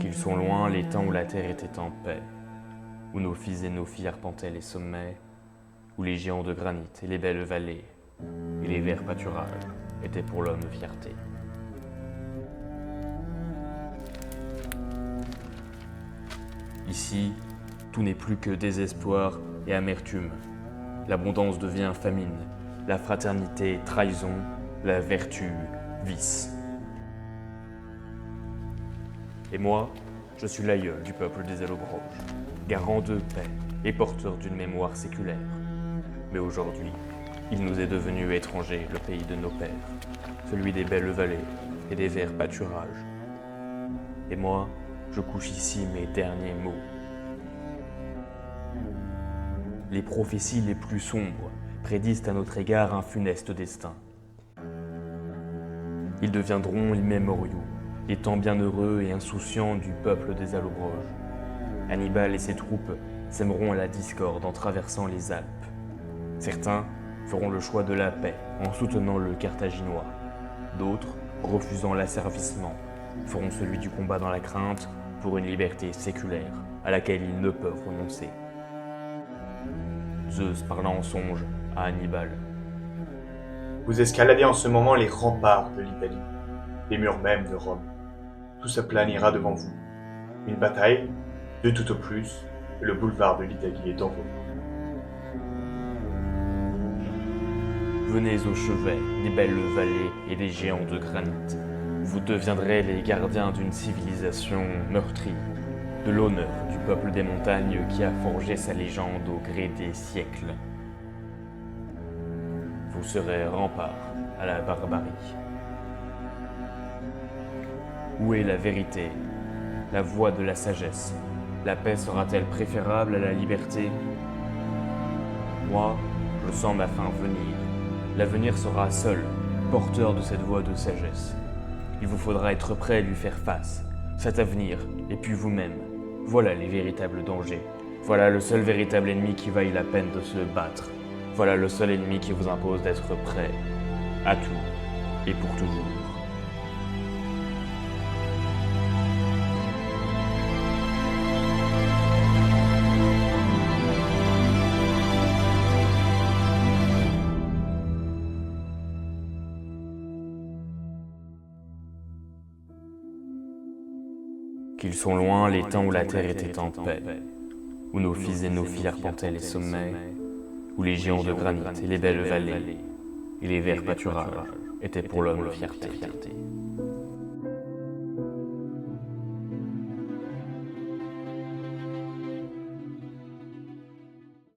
Qu'ils sont loin les temps où la terre était en paix, où nos fils et nos filles arpentaient les sommets, où les géants de granit et les belles vallées et les verts pâturages étaient pour l'homme fierté. Ici, tout n'est plus que désespoir et amertume. L'abondance devient famine, la fraternité trahison, la vertu vice. Et moi, je suis l'aïeul du peuple des Allobroges, garant de paix et porteur d'une mémoire séculaire. Mais aujourd'hui, il nous est devenu étranger le pays de nos pères, celui des belles vallées et des verts pâturages. Et moi, je couche ici mes derniers mots. Les prophéties les plus sombres prédisent à notre égard un funeste destin. Ils deviendront immémoriaux, les temps bienheureux et insouciants du peuple des Allobroges. Hannibal et ses troupes sèmeront la discorde en traversant les Alpes. Certains feront le choix de la paix en soutenant le Carthaginois. D'autres, refusant l'asservissement, feront celui du combat dans la crainte pour une liberté séculaire à laquelle ils ne peuvent renoncer. Zeus parla en songe à Hannibal. Vous escaladez en ce moment les remparts de l'Italie, les murs même de Rome. Tout s'aplanira devant vous. Une bataille, deux tout au plus, et le boulevard de l'Italie est en vos mains. Venez au chevet des belles vallées et des géants de granit. Vous deviendrez les gardiens d'une civilisation meurtrie, de l'honneur du peuple des montagnes qui a forgé sa légende au gré des siècles. Vous serez rempart à la barbarie. Où est la vérité, la voie de la sagesse? La paix sera-t-elle préférable à la liberté? Moi, je sens ma fin venir. L'avenir sera seul, porteur de cette voie de sagesse. Il vous faudra être prêt à lui faire face, cet avenir, et puis vous-même. Voilà les véritables dangers. Voilà le seul véritable ennemi qui vaille la peine de se battre. Voilà le seul ennemi qui vous impose d'être prêt à tout et pour toujours. Qu'ils sont loin les temps où la terre était en paix, où nos fils et nos filles arpentaient les sommets, où les géants de granit et les belles vallées et les verts pâturages étaient pour l'homme fierté.